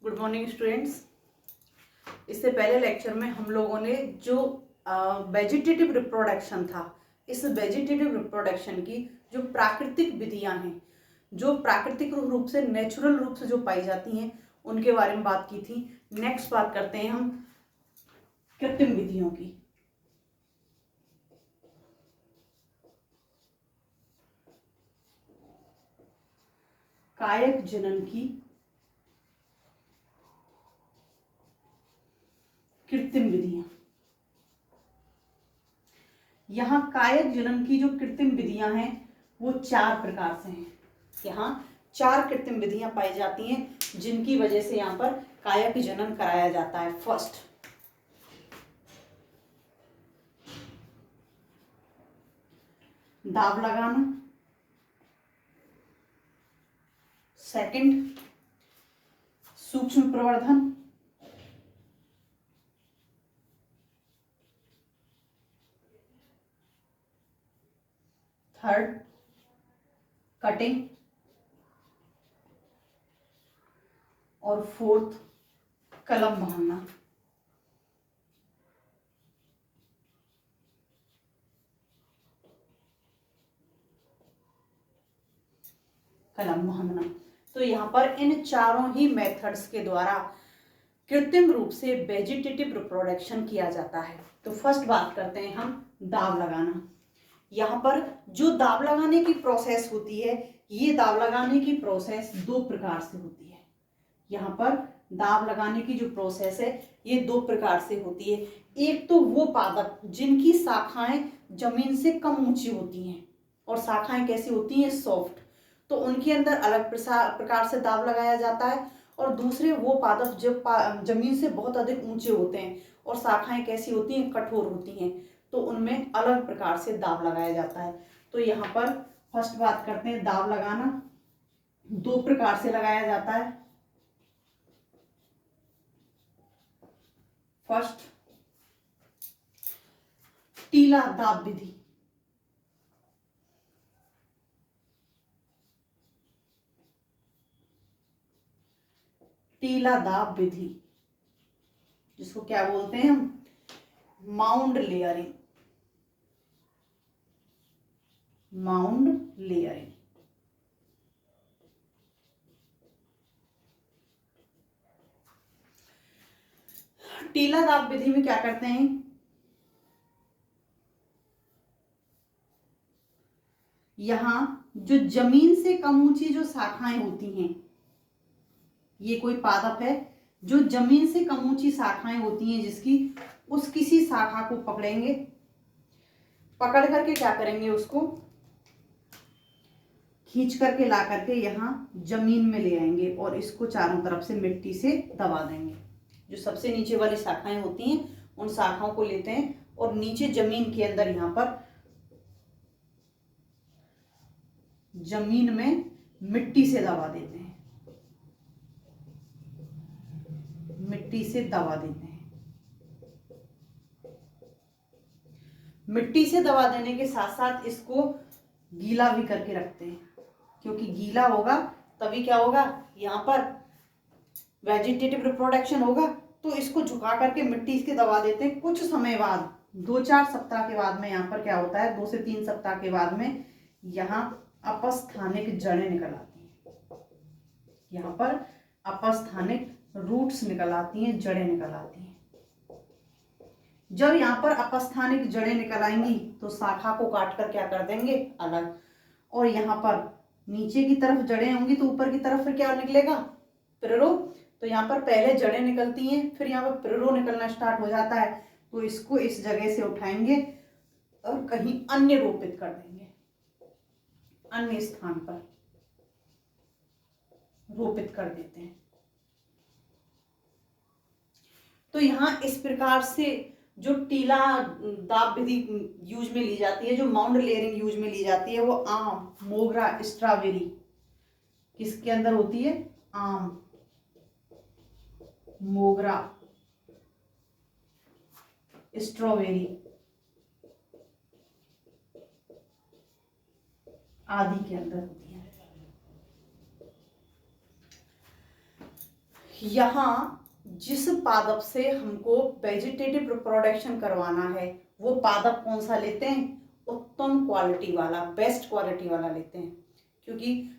Good morning students. इससे पहले lecture में हम लोगों ने जो वेजिटेटिव रिप्रोडक्शन था, इस वेजिटेटिव रिप्रोडक्शन की जो प्राकृतिक विधियां हैं, जो प्राकृतिक रूप से नेचुरल रूप से जो पाई जाती हैं, उनके बारे में बात की थी। नेक्स्ट बात करते हैं हम कृत्रिम विधियों की। कायक जनन की कृत्रिम विधियां। यहाँ कायक जनन की जो कृत्रिम विधियां हैं वो 4 प्रकार से हैं। यहाँ 4 कृत्रिम विधियां पाई जाती हैं जिनकी वजह से यहाँ पर कायक जनन कराया जाता है। फर्स्ट, दाब लगाना। सेकंड, सूक्ष्म प्रवर्धन। Third, cutting. और फोर्थ, कलम बांधना। कलम बांधना। तो यहाँ पर इन चारों ही मेथड्स के द्वारा कृत्रिम रूप से वेजिटेटिव रिप्रोडक्शन किया जाता है। तो फर्स्ट बात करते हैं हम दाब लगाना। यहाँ पर जो दाब लगाने की प्रोसेस होती है, ये दाब लगाने की प्रोसेस 2 प्रकार से होती है। यहाँ पर दाब लगाने की जो प्रोसेस है ये 2 प्रकार से होती है। एक तो वो पादप जिनकी शाखाएं जमीन से कम ऊंची होती हैं और शाखाएं कैसी होती हैं, सॉफ्ट, तो उनके अंदर अलग प्रकार से दाब लगाया जाता है। और दूसरे वो पादप जब जमीन से बहुत अधिक ऊंचे होते हैं और शाखाएं कैसी होती हैं, कठोर होती हैं, तो उनमें अलग प्रकार से दाब लगाया जाता है। तो यहाँ पर फर्स्ट बात करते हैं दाब लगाना। 2 प्रकार से लगाया जाता है। फर्स्ट, टीला दाब विधि। टीला दाब विधि जिसको क्या बोलते हैं हम, माउंड लेयरिंग। Mound layering. टीला दाब विधि में क्या करते हैं, यहां जो जमीन से कम ऊंची जो शाखाएं होती हैं, ये कोई पादप है जो जमीन से कम ऊंची शाखाएं होती हैं जिसकी, उस किसी शाखा को पकड़ेंगे, पकड़ करके क्या करेंगे, उसको खींच करके ला करके यहाँ जमीन में ले आएंगे और इसको चारों तरफ से मिट्टी से दबा देंगे। जो सबसे नीचे वाली शाखाएं होती हैं उन शाखाओं को लेते हैं और नीचे जमीन के अंदर यहाँ पर जमीन में मिट्टी से दबा देते हैं। मिट्टी से दबा देते हैं। मिट्टी से दबा देने के साथ साथ इसको गीला भी करके रखते हैं, क्योंकि गीला होगा तभी क्या होगा, यहाँ पर वेजिटेटिव रिप्रोडक्शन होगा। तो इसको झुका करके मिट्टी से दबा देते हैं। कुछ समय बाद, 2-4 सप्ताह के बाद में यहाँ पर क्या होता है, 2 से 3 सप्ताह के बाद में यहाँ अपस्थानिक जड़ें निकल आती हैं। यहाँ पर अपस्थानिक रूट्स निकल आती हैं, जड़ें निकल आती हैं। जब यहाँ पर अपस्थानिक जड़ें निकल आएंगी तो शाखा को काट कर क्या कर देंगे, अलग। और यहाँ पर नीचे की तरफ जड़ें होंगी तो ऊपर की तरफ फिर क्या निकलेगा, पिरो। तो यहाँ पर पहले जड़ें निकलती हैं, फिर यहाँ पर पिरो निकलना स्टार्ट हो जाता है। तो इसको इस जगह से उठाएंगे और कहीं अन्य रोपित कर देंगे, अन्य स्थान पर रोपित कर देते हैं। तो यहाँ इस प्रकार से जो टीला दाब विधि यूज में ली जाती है, जो माउंड लेयरिंग यूज में ली जाती है, वो आम, मोगरा, स्ट्रॉबेरी किसके अंदर होती है, आम, मोगरा, स्ट्रॉबेरी आदि के अंदर होती है। यहाँ जिस पादप से हमको वेजिटेटिव रिप्रोडक्शन करवाना है वो पादप कौन सा लेते हैं? उत्तम क्वालिटी वाला, बेस्ट क्वालिटी वाला लेते हैं, क्योंकि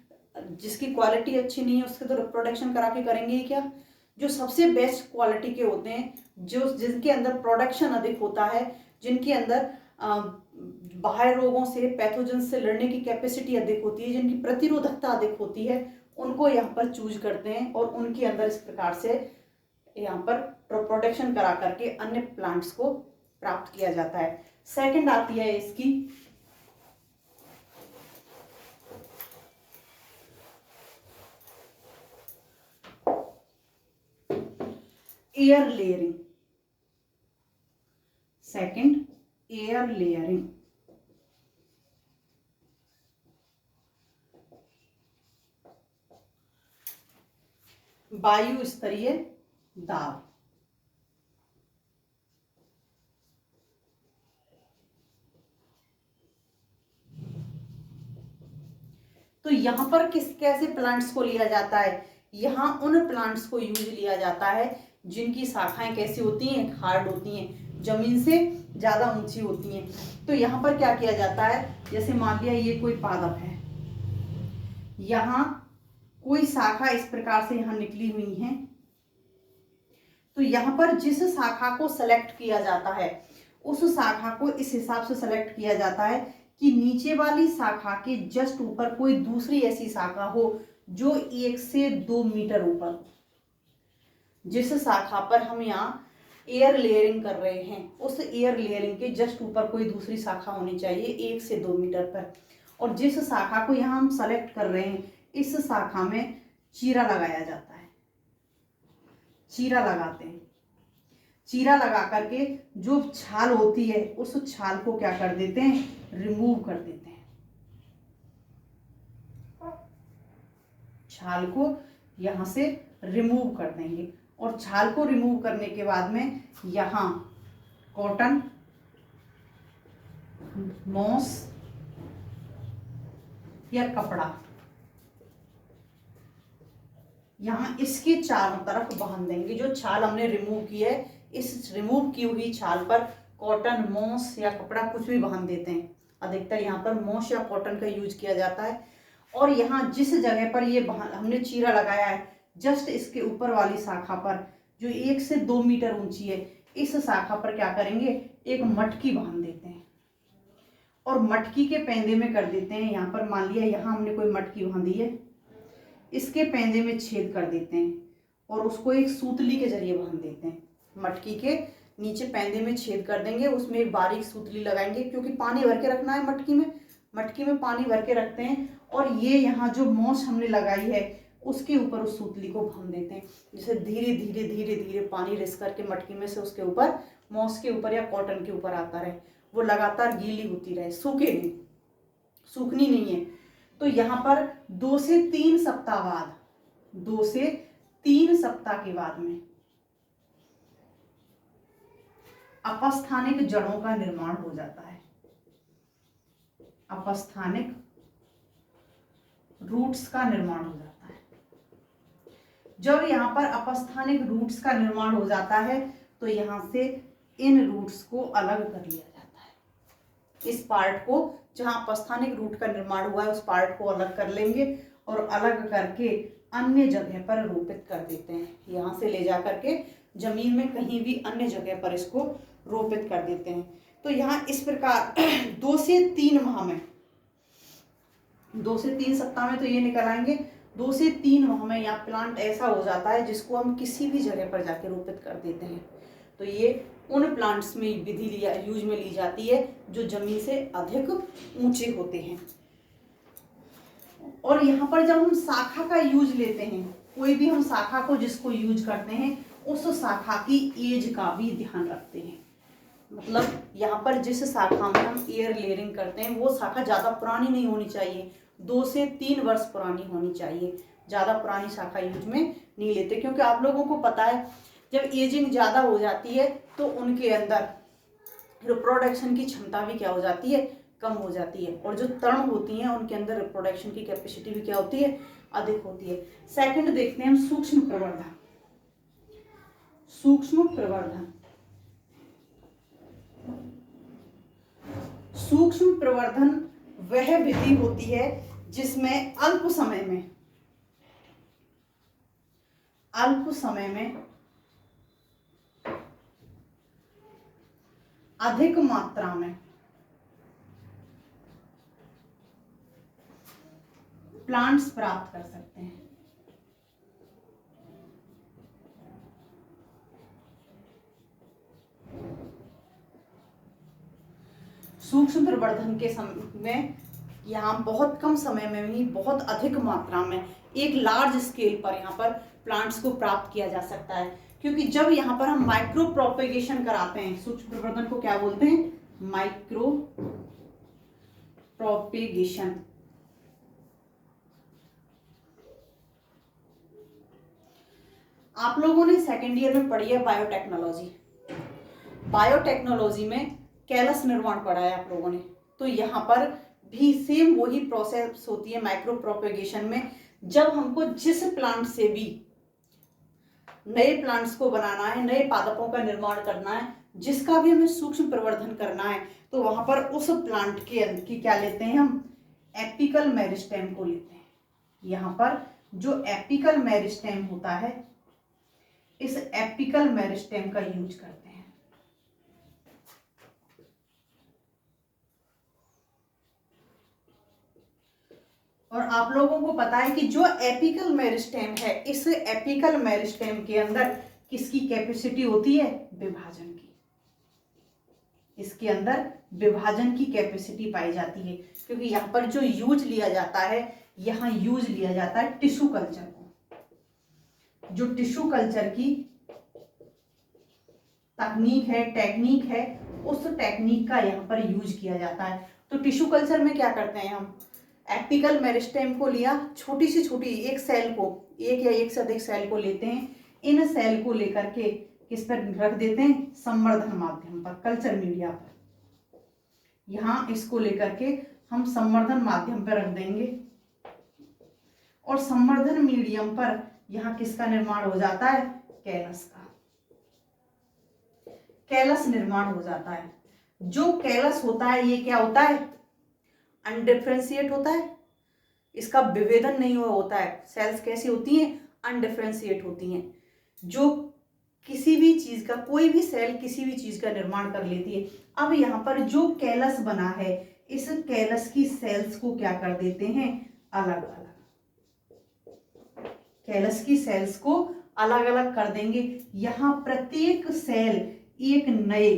जिसकी क्वालिटी अच्छी नहीं है उसके तो रिप्रोडक्शन करा के करेंगे ही क्या। जो सबसे बेस्ट क्वालिटी के होते हैं, जो जिनके अंदर प्रोडक्शन अधिक होता है, जिनके अंदर बाह्य रोगों से, पैथोजन से लड़ने की कैपेसिटी अधिक होती है, जिनकी प्रतिरोधकता अधिक होती है, उनको यहाँ पर चूज करते हैं और उनके अंदर इस प्रकार से यहाँ पर प्रोडक्शन करा करके अन्य प्लांट्स को प्राप्त किया जाता है। सेकंड आती है इसकी air layering. Second, air layering. वायु स्तरीय दाब। तो यहां पर कैसे प्लांट्स को लिया जाता है? यहां उन प्लांट्स को यूज लिया जाता है जिनकी शाखाएं कैसी होती हैं? हार्ड होती हैं, जमीन से ज्यादा ऊंची होती हैं। तो यहाँ पर क्या किया जाता है, जैसे मान लिया ये कोई पादप है, यहाँ कोई शाखा इस प्रकार से यहाँ निकली हुई है, तो यहाँ पर जिस शाखा को सेलेक्ट किया जाता है उस शाखा को इस हिसाब से सेलेक्ट किया जाता है कि नीचे वाली शाखा के जस्ट ऊपर कोई दूसरी ऐसी शाखा हो जो 1 से 2 मीटर ऊपर। जिस शाखा पर हम यहाँ एयर लेयरिंग कर रहे हैं उस एयर लेयरिंग के जस्ट ऊपर कोई दूसरी शाखा होनी चाहिए 1 से 2 मीटर पर। और जिस शाखा को यहाँ हम सेलेक्ट कर रहे हैं इस शाखा में चीरा लगाया जाता है, चीरा लगाते हैं। चीरा लगा करके जो छाल होती है उस छाल को क्या कर देते हैं? रिमूव कर देते हैं। छाल को यहां से रिमूव कर देंगे और छाल को रिमूव करने के बाद में यहां कॉटन, मॉस या कपड़ा यहां इसके चारों तरफ बांध देंगे। जो छाल हमने रिमूव की है इस रिमूव की हुई छाल पर कॉटन, मॉस या कपड़ा कुछ भी बांध देते हैं। अधिकतर यहाँ पर मॉस या कॉटन का यूज किया जाता है। और यहाँ जिस जगह पर ये हमने चीरा लगाया है जस्ट इसके ऊपर वाली शाखा पर जो 1 से 2 मीटर ऊंची है इस शाखा पर क्या करेंगे? एक मटकी बांध देते हैं और मटकी के पैंदे में कर देते हैं। यहाँ पर मान लिया यहाँ हमने कोई मटकी बांधी है, इसके पैंदे में छेद कर देते हैं और उसको एक सूतली के जरिए बांध देते हैं। मटकी के नीचे पैंदे में छेद कर देंगे, उसमें एक बारीक सूतली लगाएंगे क्योंकि पानी भर के रखना है मटकी में पानी भर के रखते हैं। और ये यहाँ जो मॉस हमने लगाई है उसके ऊपर उस सूतली को बांध देते हैं। जैसे धीरे धीरे धीरे धीरे पानी रिस करके मटकी में से उसके ऊपर, मॉस के ऊपर या कॉटन के ऊपर आता रहे, वो लगातार गीली होती रहे, सूखे नहीं, सूखनी नहीं है। तो यहाँ पर 2 से 3 सप्ताह बाद, 2 से 3 सप्ताह के बाद में अपस्थानिक जड़ों का निर्माण हो जाता है। अपस्थानिक रूट्स का निर्माण हो जाता है। जब यहाँ पर अपस्थानिक रूट्स का निर्माण हो जाता है तो यहाँ से इन रूट्स को अलग कर लिया जाता है। इस पार्ट को जहाँ अपस्थानिक रूट का निर्माण हुआ है उस पार्ट को अलग कर लेंगे और अलग करके अन्य जगह पर रोपित कर देते हैं। यहाँ से ले जा करके जमीन में कहीं भी अन्य जगह पर इसको रोपित कर देते हैं। तो यहाँ इस प्रकार 2 से 3 माह में, 2 से 3 सप्ताह में तो ये निकल आएंगे, 2 से 3 माह में यहाँ प्लांट ऐसा हो जाता है जिसको हम किसी भी जगह पर जाके रोपित कर देते हैं। तो ये उन प्लांट्स में विधि यूज में ली जाती है जो जमीन से अधिक ऊंचे होते हैं। और यहाँ पर जब हम शाखा का यूज लेते हैं, कोई भी हम शाखा को जिसको यूज करते हैं उस शाखा की एज का भी ध्यान रखते हैं। मतलब यहाँ पर जिस शाखा में हम एयर लेयरिंग करते हैं वो शाखा ज़्यादा पुरानी नहीं होनी चाहिए, 2 से 3 वर्ष पुरानी होनी चाहिए। ज़्यादा पुरानी शाखा यूज में नहीं लेते क्योंकि आप लोगों को पता है जब एजिंग ज़्यादा हो जाती है तो उनके अंदर रिप्रोडक्शन की क्षमता भी क्या हो जाती है? कम हो जाती है। और जो तर्ण होती हैं उनके अंदर रिप्रोडक्शन की कैपेसिटी भी क्या होती है? अधिक होती है। सेकंड देखते हैं हम सूक्ष्म प्रवर्धन। सूक्ष्म प्रवर्धन। सूक्ष्म प्रवर्धन वह विधि होती है जिसमें अल्प समय में अधिक मात्रा में प्लांट्स प्राप्त कर सकते हैं। सूक्ष्म प्रवर्धन के समय में यहाँ बहुत कम समय में ही बहुत अधिक मात्रा में एक लार्ज स्केल पर यहाँ पर प्लांट्स को प्राप्त किया जा सकता है, क्योंकि जब यहाँ पर हम माइक्रो प्रोपेगेशन कराते हैं, सूक्ष्म प्रवर्धन को क्या बोलते हैं? Micro propagation. आप लोगों ने सेकेंड ईयर में पढ़ी है बायोटेक्नोलॉजी। बायोटेक्नोलॉजी में कैलस निर्माण पढ़ा है आप लोगों ने, तो यहाँ पर भी सेम वही प्रोसेस होती है माइक्रो प्रोपेगेशन में। जब हमको जिस प्लांट से भी नए प्लांट्स को बनाना है, नए पादपों का निर्माण करना है, जिसका भी हमें सूक्ष्म प्रवर्धन करना है, तो वहां पर उस प्लांट की क्या लेते हैं हम? एपिकल मेरिस्टेम को लेते हैं। यहाँ पर जो एपिकल मेरिस्टेम होता है, इस एपिकल मेरिस्टेम का यूज करते हैं। और आप लोगों को पता है कि जो एपिकल मेरिस्टेम है, इस एपिकल मेरिस्टेम के अंदर किसकी कैपेसिटी होती है? विभाजन की। इसके अंदर विभाजन की कैपेसिटी पाई जाती है, क्योंकि यहाँ पर जो यूज लिया जाता है, यहाँ यूज लिया जाता है टिश्यू कल्चर को। जो टिश्यू कल्चर की तकनीक है, टेक्निक है, उस टेक्निक का यहाँ पर यूज किया जाता है। तो टिश्यू कल्चर में क्या करते हैं हम? एपिकल मेरिस्टेम को लिया, छोटी सी छोटी एक सेल को, एक या एक से अधिक सेल को लेते हैं। इन सेल को लेकर के किस पर रख देते हैं? संवर्धन माध्यम पर, कल्चर मीडिया पर। यहाँ इसको लेकर के हम संवर्धन माध्यम पर रख देंगे, और संवर्धन मीडियम पर यहाँ किसका निर्माण हो जाता है? कैलस का। कैलस निर्माण हो जाता है। जो कैलस होता है, ये क्या होता है? अनडिफरेंशिएट होता है, इसका विभेदन नहीं हुआ होता है। सेल्स कैसी होती हैं? अनडिफरेंशिएट होती हैं। जो किसी भी चीज का, कोई भी सेल किसी भी चीज का निर्माण कर लेती है। अब यहाँ पर जो कैलस बना है, इस कैलस की सेल्स को क्या कर देते हैं? अलग अलग। कैलस की सेल्स को अलग अलग कर देंगे। यहाँ प्रत्येक सेल एक नए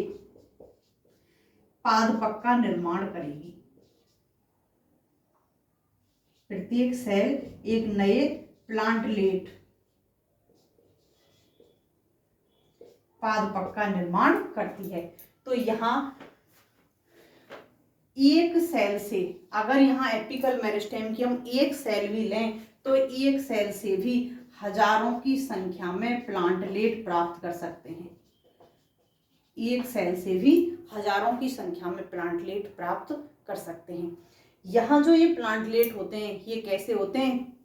पादप का निर्माण करेगी। प्रत्येक सेल एक नए प्लांटलेट पादप का निर्माण करती है। तो यहाँ एक सेल से, अगर यहाँ एपिकल मेरिस्टेम की हम एक सेल भी लें, तो एक सेल से भी हजारों की संख्या में प्लांटलेट प्राप्त कर सकते हैं। एक सेल से भी हजारों की संख्या में प्लांटलेट प्राप्त कर सकते हैं। यहाँ जो ये प्लांटलेट होते हैं, ये कैसे होते हैं?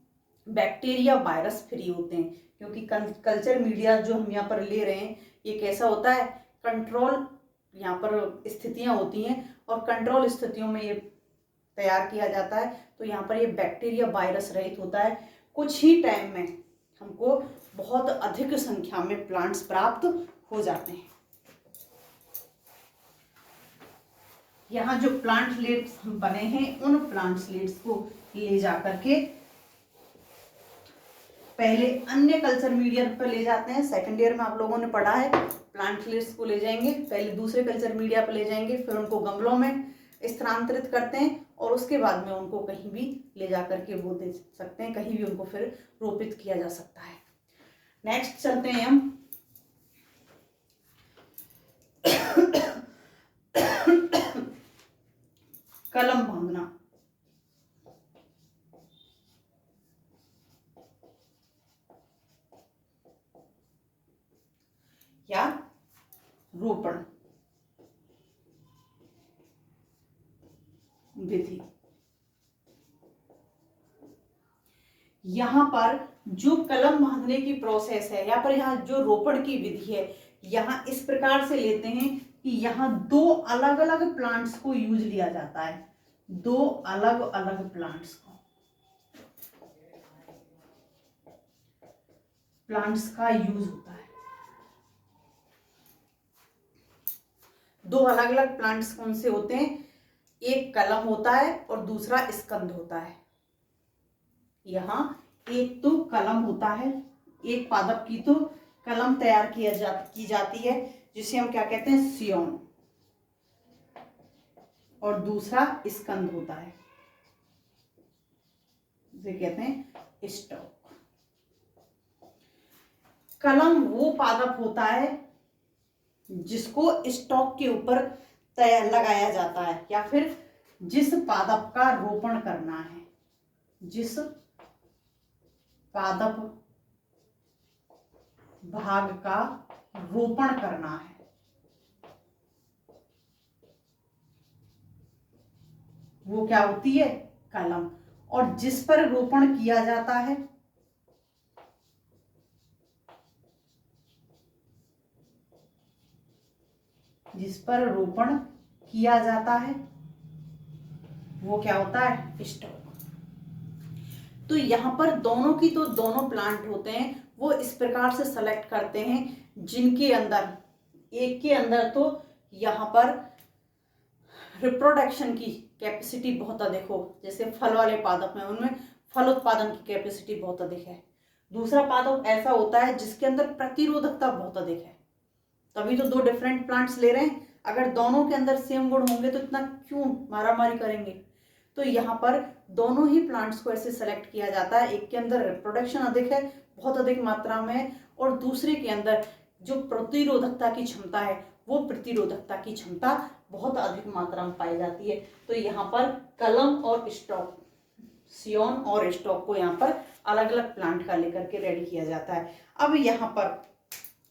बैक्टीरिया वायरस फ्री होते हैं, क्योंकि कल्चर मीडिया जो हम यहाँ पर ले रहे हैं, ये कैसा होता है? कंट्रोल यहाँ पर स्थितियां होती हैं, और कंट्रोल स्थितियों में ये तैयार किया जाता है। तो यहाँ पर ये बैक्टीरिया वायरस रहित होता है। कुछ ही टाइम में हमको बहुत अधिक संख्या में प्लांट्स प्राप्त हो जाते हैं। यहाँ जो प्लांटलेट्स बने हैं, उन प्लांटलेट्स को ले जाकर के पहले अन्य कल्चर मीडिया पर ले जाते हैं। सेकेंड ईयर में आप लोगों ने पढ़ा है, प्लांटलेट्स को ले जाएंगे, पहले दूसरे कल्चर मीडिया पर ले जाएंगे, फिर उनको गमलों में स्थानांतरित करते हैं, और उसके बाद में उनको कहीं भी ले जाकर के वो दे सकते हैं, कहीं भी उनको फिर रोपित किया जा सकता है। नेक्स्ट चलते हैं हम कलम बांधना। या रोपण विधि। यहां पर जो कलम बांधने की प्रोसेस है, यहाँ पर यहाँ जो रोपण की विधि है, यहाँ इस प्रकार से लेते हैं कि यहाँ दो अलग अलग प्लांट्स को यूज लिया जाता है, दो अलग अलग प्लांट्स का यूज होता है। दो अलग अलग प्लांट्स कौन से होते हैं? एक कलम होता है और दूसरा स्कंद होता है। यहाँ एक तो कलम होता है, एक पादप की तो कलम तैयार की जाती है जिसे हम क्या कहते हैं? सियोन। और दूसरा स्कंद होता है, जिसे कहते हैं स्टॉक। कलम वो पादप होता है जिसको स्टॉक के ऊपर लगाया जाता है, या फिर जिस पादप का रोपण करना है, जिस पादप भाग का रोपण करना है, वो क्या होती है? कलम। और जिस पर रोपण किया जाता है, जिस पर रोपण किया जाता है वो क्या होता है? स्टॉक। तो यहाँ पर दोनों की तो दोनों प्लांट होते हैं, वो इस प्रकार से सेलेक्ट करते हैं जिनके अंदर, एक के अंदर तो यहाँ पर रिप्रोडक्शन की कैपेसिटी बहुत अधिक हो, जैसे फल वाले पादप में उनमें फल उत्पादन की कैपेसिटी बहुत अधिक है। दूसरा पादप ऐसा होता है जिसके अंदर प्रतिरोधकता बहुत अधिक है। तभी तो दो डिफरेंट प्लांट्स ले रहे हैं। अगर दोनों के अंदर सेम गुण होंगे तो इतना क्यों मारामारी करेंगे? तो यहाँ पर दोनों ही प्लांट्स को ऐसे सेलेक्ट किया जाता है, एक के अंदर रिप्रोडक्शन अधिक है, बहुत अधिक मात्रा में, और दूसरे के अंदर जो प्रतिरोधकता की क्षमता है, वो प्रतिरोधकता की क्षमता बहुत अधिक मात्रा में पाई जाती है। तो यहाँ पर कलम और स्टॉक, सियोन और स्टॉक को यहाँ पर अलग अलग प्लांट का लेकर के रेडी किया जाता है। अब यहाँ पर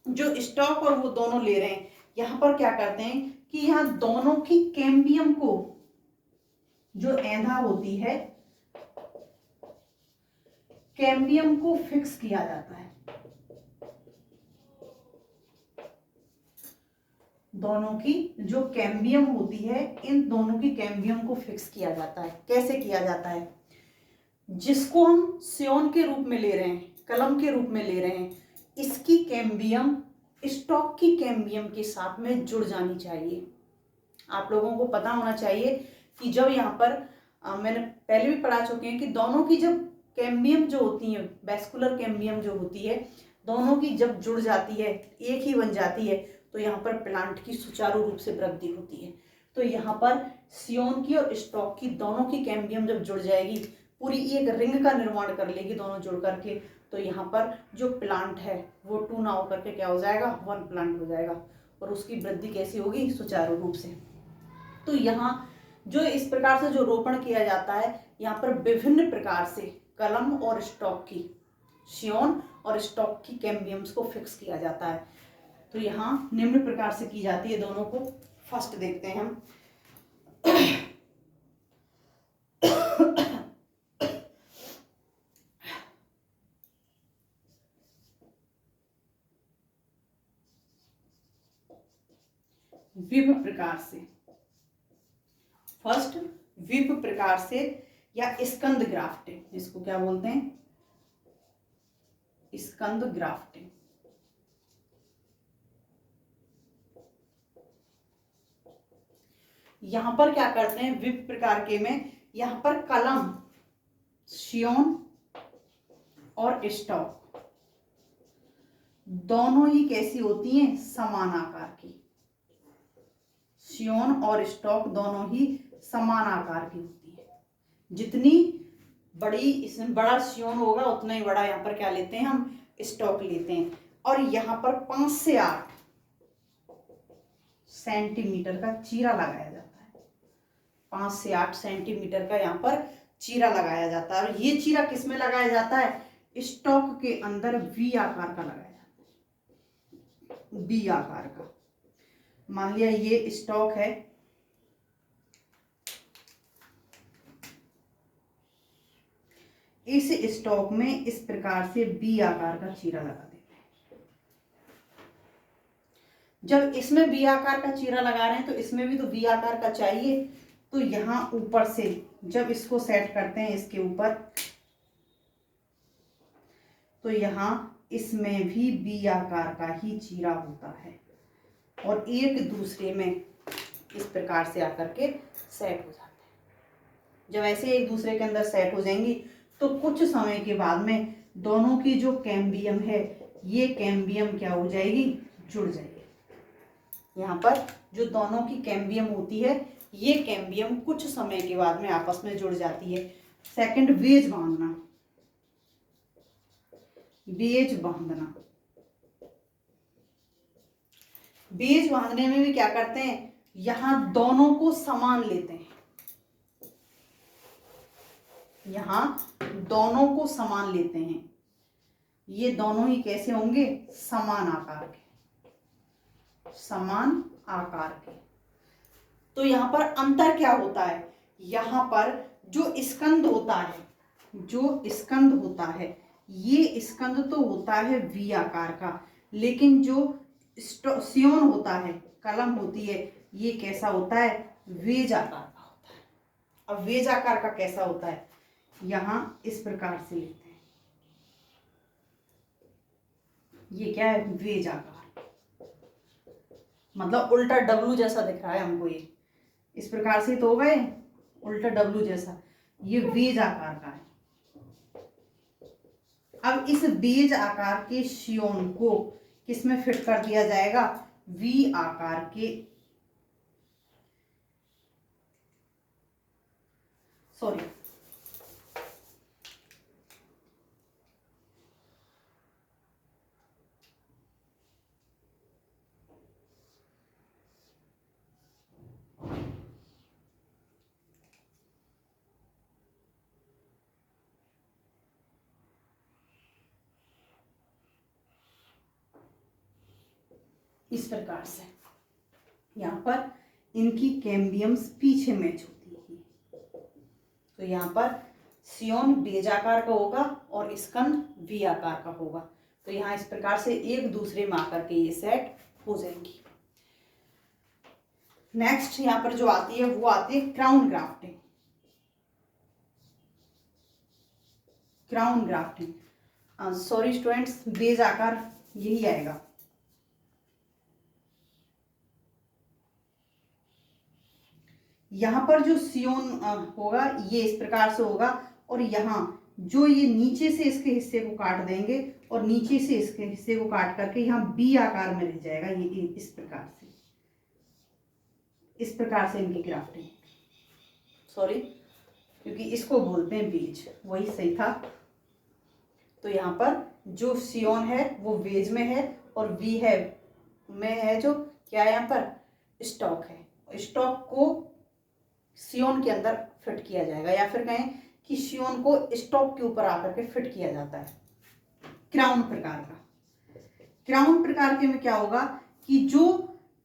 जो स्टॉक और वो दोनों ले रहे हैं, यहाँ पर क्या करते हैं कि यहाँ दोनों की कैम्बियम को, जो एंधा होती है, कैम्बियम को फिक्स किया जाता है। दोनों की जो कैम्बियम होती है, इन दोनों की कैम्बियम को फिक्स किया जाता है। कैसे किया जाता है? जिसको हम सियोन के रूप में ले रहे हैं, कलम के रूप में ले रहे हैं, इसकी कैम्बियम स्टॉक की कैम्बियम के साथ में जुड़ जानी चाहिए। आप लोगों को पता होना चाहिए कि जब यहाँ पर मैंने पहले भी पढ़ा चुके हैं कि दोनों की जब कैम्बियम जो होती है, वेस्कुलर कैम्बियम जो होती है, दोनों की जब जुड़ जाती है, एक ही बन जाती है, तो यहाँ पर प्लांट की सुचारू रूप से वृद्धि होती है। तो यहाँ पर सियोन की और स्टॉक की दोनों की कैम्बियम जब जुड़ जाएगी, पूरी एक रिंग का निर्माण कर लेगी दोनों जुड़ करके, तो यहाँ पर जो प्लांट है वो 2 ना होकर के क्या हो जाएगा? 1 प्लांट हो जाएगा। और उसकी वृद्धि कैसी होगी? सुचारू रूप से। तो यहाँ जो इस प्रकार से जो रोपण किया जाता है, यहाँ पर विभिन्न प्रकार से कलम और स्टॉक की, सियोन और स्टॉक की कैम्बियम्स को फिक्स किया जाता है। तो यहाँ निम्न प्रकार से की जाती है दोनों को। फर्स्ट देखते हैं हम। विभिन्न प्रकार से, फर्स्ट विभिन्न प्रकार से या स्कंद ग्राफ्टिंग, इसको क्या बोलते हैं? स्कंद ग्राफ्टिंग। यहां पर क्या करते हैं विभिन्न प्रकार के में? यहां पर कलम, सियोन और स्टॉक दोनों ही कैसी होती हैं? समान आकार की। सियोन और स्टॉक दोनों ही समान आकार की होती है। जितनी बड़ी इसमें बड़ा सियोन होगा उतना ही बड़ा यहाँ पर क्या लेते हैं? हम स्टॉक लेते हैं। और यहाँ पर 5 से 8 सेंटीमीटर का चीरा लगाया जाता है। 5 से 8 सेंटीमीटर का यहाँ पर चीरा लगाया जाता है। और ये चीरा किस में लगाया जाता है? स्टॉक के अंदर वी आकार का लगाया जाता है, बी आकार का। मान लिया ये स्टॉक है, इस स्टॉक में इस प्रकार से बी आकार का चीरा लगा देते हैं। जब इसमें बी आकार का चीरा लगा रहे हैं तो इसमें भी तो बी आकार का चाहिए। तो यहां ऊपर से जब इसको सेट करते हैं इसके ऊपर, तो यहां इसमें भी बी आकार का ही चीरा होता है और एक दूसरे में इस प्रकार से आकर के सेट हो जाते हैं। जब ऐसे एक दूसरे के अंदर सेट हो जाएंगी तो कुछ समय के बाद में दोनों की जो कैम्बियम है, ये कैम्बियम क्या हो जाएगी, जुड़ जाएगी। यहाँ पर जो दोनों की कैम्बियम होती है, ये कैम्बियम कुछ समय के बाद में आपस में जुड़ जाती है। सेकंड, वेज बांधना। बेज बांधना, बेज बांधने में भी क्या करते हैं, यहां दोनों को समान लेते हैं। यहां दोनों को समान लेते हैं। ये दोनों ही कैसे होंगे, समान आकार के, समान आकार के। तो यहां पर अंतर क्या होता है, यहां पर जो स्कंद होता है, जो स्कंद होता है, ये स्कंद तो होता है वी आकार का, लेकिन जो सियोन होता है, कलम होती है, ये कैसा होता है, वेज आकार का होता है। अब वेज आकार का कैसा होता है, यहां इस प्रकार से लेते हैं, ये क्या है, वेज आकार, मतलब उल्टा डब्लू जैसा दिख रहा है हमको, ये इस प्रकार से तो हो गए उल्टा डब्लू जैसा, ये वेज आकार का है। अब इस वेज आकार के सियोन को किसमें फिट कर दिया जाएगा, वी आकार के, सॉरी इस प्रकार से यहाँ पर इनकी कैम्बियम्स पीछे मैच होती है। तो यहाँ पर सियोन बेज आकार का होगा और स्कंद वी आकार का होगा। तो यहाँ इस प्रकार से एक दूसरे में आकर के ये सेट हो जाएंगी। नेक्स्ट यहाँ पर जो आती है वो आती है crown grafting. Crown grafting, sorry students, बेज आकार यही आएगा। यहाँ पर जो सियोन होगा ये इस प्रकार से होगा और यहाँ जो ये नीचे से इसके हिस्से को काट देंगे और नीचे से इसके हिस्से को काट करके यहाँ बी आकार में रह जाएगा, ये इस प्रकार से, इस प्रकार से इनकी ग्राफ्टिंग, सॉरी क्योंकि इसको बोलते हैं बीज, वही सही था। तो यहाँ पर जो सियोन है वो वेज में है और वी है में है, जो क्या है यहाँ पर स्टॉक है। स्टॉक को सियोन के अंदर फिट किया जाएगा, या फिर कहें कि सियोन को स्टॉक के ऊपर आकर के फिट किया जाता है। क्राउन प्रकार का, क्राउन प्रकार के में क्या होगा कि जो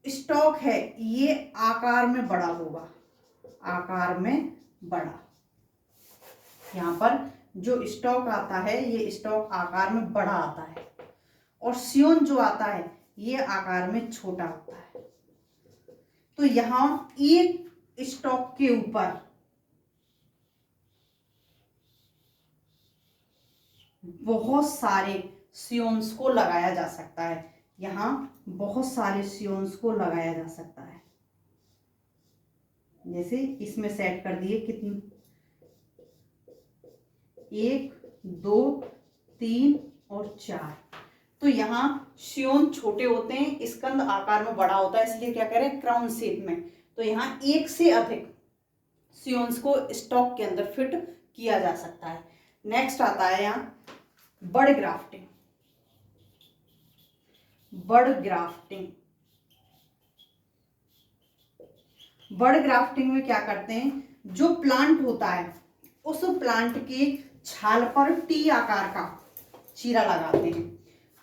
स्टॉक है ये आकार में बड़ा होगा, आकार में बड़ा। यहाँ पर जो स्टॉक आता है ये स्टॉक आकार में बड़ा आता है और सियोन जो आता है ये आकार में छोटा होता है। तो यहाँ एक स्टॉक के ऊपर बहुत सारे सियोन्स को लगाया जा सकता है, यहाँ बहुत सारे सियोन्स को लगाया जा सकता है। जैसे इसमें सेट कर दिए कितने, 1 2 3 और 4। तो यहाँ सियोन छोटे होते हैं, स्कंद आकार में बड़ा होता है, इसलिए क्या करें, क्राउन शेप में। तो यहाँ एक से अधिक सियोन्स को स्टॉक के अंदर फिट किया जा सकता है। नेक्स्ट आता है यहाँ bud grafting. Bud grafting, bud grafting में क्या करते हैं, जो प्लांट होता है उस प्लांट के छाल पर टी आकार का चीरा लगाते हैं।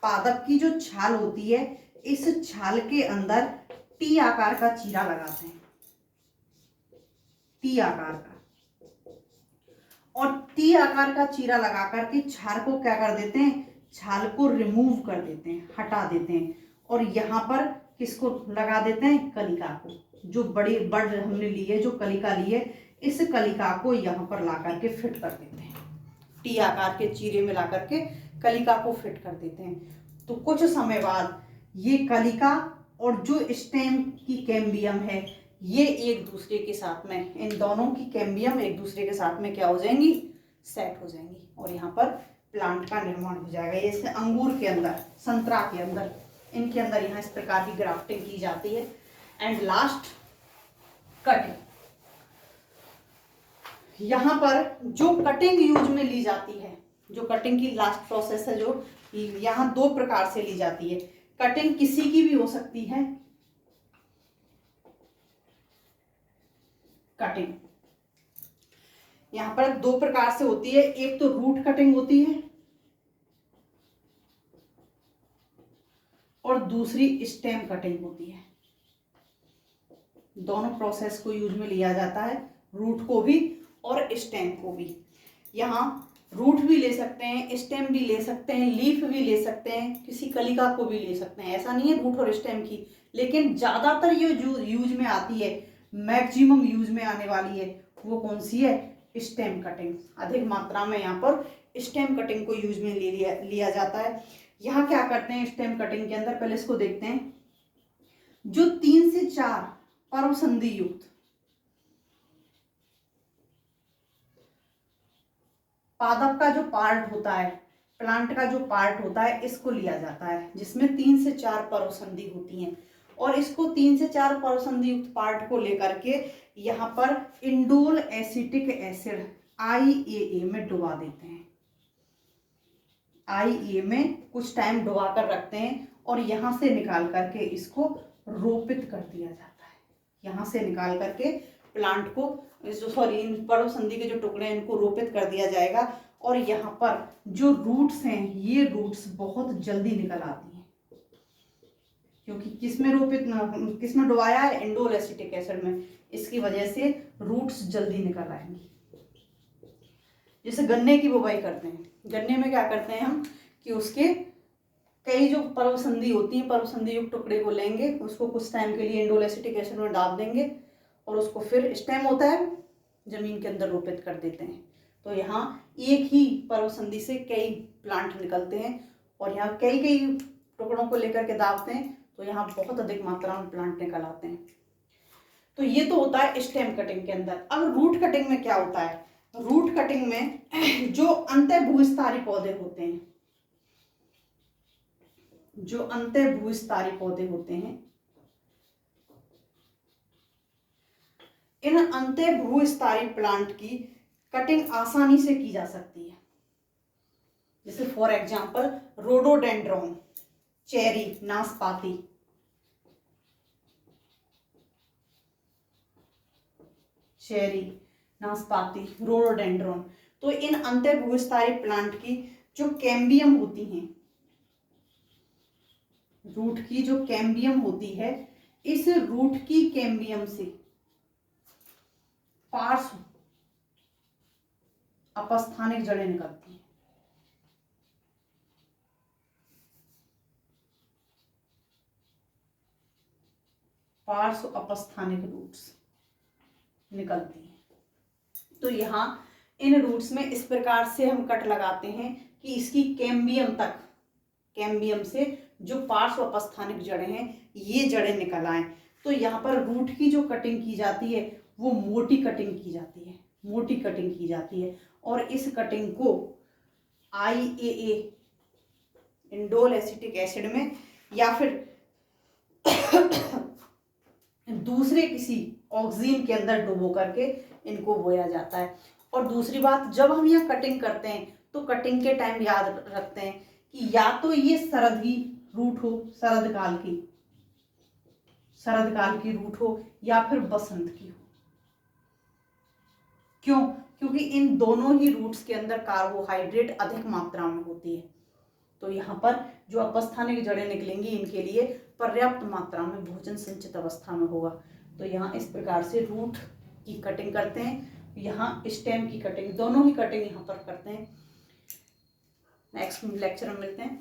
पादप की जो छाल होती है इस छाल के अंदर टी आकार का चीरा लगाते हैं, टी आकार का। और टी आकार का चीरा लगा करके छाल को क्या कर देते हैं, छाल को रिमूव कर देते हैं, हटा देते हैं। और यहाँ पर किसको लगा देते हैं, कलिका को, जो बड़ी बड़ हमने ली है, जो कलिका ली है, इस कलिका को यहाँ पर ला करके फिट कर देते हैं, टी आकार के चीरे में ला करके कलिका को फिट कर देते हैं। तो कुछ समय बाद ये कलिका और जो स्टेम की कैम्बियम है, ये एक दूसरे के साथ में, इन दोनों की कैम्बियम एक दूसरे के साथ में क्या हो जाएंगी, सेट हो जाएंगी, और यहाँ पर प्लांट का निर्माण हो जाएगा। जैसे अंगूर के अंदर, संतरा के अंदर, इनके अंदर यहाँ इस प्रकार की ग्राफ्टिंग की जाती है। And last cutting. यहाँ पर जो कटिंग यूज में ली जाती है, जो कटिंग की लास्ट प्रोसेस है, जो यहाँ दो प्रकार से ली जाती है। कटिंग किसी की भी हो सकती है, कटिंग यहाँ पर दो प्रकार से होती है, एक तो रूट कटिंग होती है और दूसरी स्टेम कटिंग होती है। दोनों प्रोसेस को यूज में लिया जाता है, रूट को भी और स्टेम को भी। यहाँ रूट भी ले सकते हैं, स्टेम भी ले सकते हैं, लीफ भी ले सकते हैं, किसी कलिका को भी ले सकते हैं, ऐसा नहीं है रूट और स्टेम की। लेकिन ज्यादातर ये यूज में आती है, मैक्सिमम यूज में आने वाली है, वो कौन सी है, स्टेम कटिंग। अधिक मात्रा में यहाँ पर स्टेम कटिंग को यूज में लिया जाता है। यहाँ क्या करते हैं स्टेम कटिंग के अंदर, पहले इसको देखते हैं। जो 3 से 4 पर्व संधि युक्त पादप का जो पार्ट होता है, प्लांट का जो पार्ट होता है, इसको लिया जाता है, जिसमें 3 से 4 पर्व संधि होती हैं। और इसको 3 से 4 पर्व संधि युक्त पार्ट को लेकर के यहाँ पर इंडोल एसिटिक एसिड IAA में डुबा देते हैं। IAA में कुछ टाइम डुबा कर रखते हैं और यहाँ से निकाल करके इसको रोपित कर दिया जाता है। यहाँ से निकाल करके प्लांट को, इन पर्व संधि के जो टुकड़े हैं इनको रोपित कर दिया जाएगा। और यहाँ पर जो रूट्स हैं, ये रूट्स बहुत जल्दी निकल आती हैं, क्योंकि किसमें डुबाया है, इंडोल एसिटिक एसिड में। इसकी वजह से रूट्स जल्दी निकल आएंगी। जैसे गन्ने की बुवाई करते हैं, गन्ने में क्या करते हैं हम कि उसके कई जो पर्व संधि होती है, पर्व संधि युक्त टुकड़े को लेंगे, उसको कुछ टाइम के लिए इंडोल एसिटिक एसिड में डाल देंगे और उसको फिर स्टेम होता है जमीन के अंदर रोपित कर देते हैं। तो यहाँ एक ही पर्व संधि से कई प्लांट निकलते हैं और यहाँ कई टुकड़ों को लेकर के दाबते हैं, तो यहाँ बहुत अधिक मात्रा में प्लांट निकल आते हैं। तो ये तो होता है स्टेम कटिंग के अंदर। अब रूट कटिंग में क्या होता है, रूट कटिंग में जो अंतःभूस्थारी पौधे होते हैं, जो अंतःभूस्थारी पौधे होते हैं, इन अंतःभूस्थारी प्लांट की कटिंग आसानी से की जा सकती है। जैसे फॉर एग्जांपल रोडोडेंड्रॉन, चेरी, नाशपाती, रोडोडेंड्रॉन। तो इन अंतःभूस्थारी प्लांट की जो कैम्बियम होती हैं, रूट की जो कैम्बियम होती है, इस रूट की कैम्बियम से पार्श्व अपस्थानिक जड़ें निकलती हैं। पार्श्व अपस्थानिक रूट्स निकलती हैं। तो यहाँ इन रूट्स में इस प्रकार से हम कट लगाते हैं कि इसकी कैम्बियम तक, कैम्बियम से जो पार्श्व अपस्थानिक जड़ें हैं, ये जड़ें निकल आए। तो यहाँ पर रूट की जो कटिंग की जाती है वो मोटी कटिंग की जाती है, मोटी कटिंग की जाती है। और इस कटिंग को IAA, इंडोल एसिटिक एसिड में, या फिर दूसरे किसी ऑक्सीजन के अंदर डुबो करके इनको बोया जाता है। और दूसरी बात, जब हम यहाँ कटिंग करते हैं तो कटिंग के टाइम याद रखते हैं कि या तो ये शरद की रूट हो, शरद काल की रूट हो, या फिर बसंत की हो। क्यों? क्योंकि इन दोनों ही रूट्स के अंदर कार्बोहाइड्रेट अधिक मात्रा में होती है। तो यहाँ पर जो अपस्थानिक जड़ें निकलेंगी, इनके लिए पर्याप्त मात्रा में भोजन संचित अवस्था में होगा। तो यहाँ इस प्रकार से रूट की कटिंग करते हैं। यहाँ स्टेम की कटिंग, दोनों ही कटिंग यहाँ पर करते हैं। नेक्स्ट लेक्चर में मिलते हैं।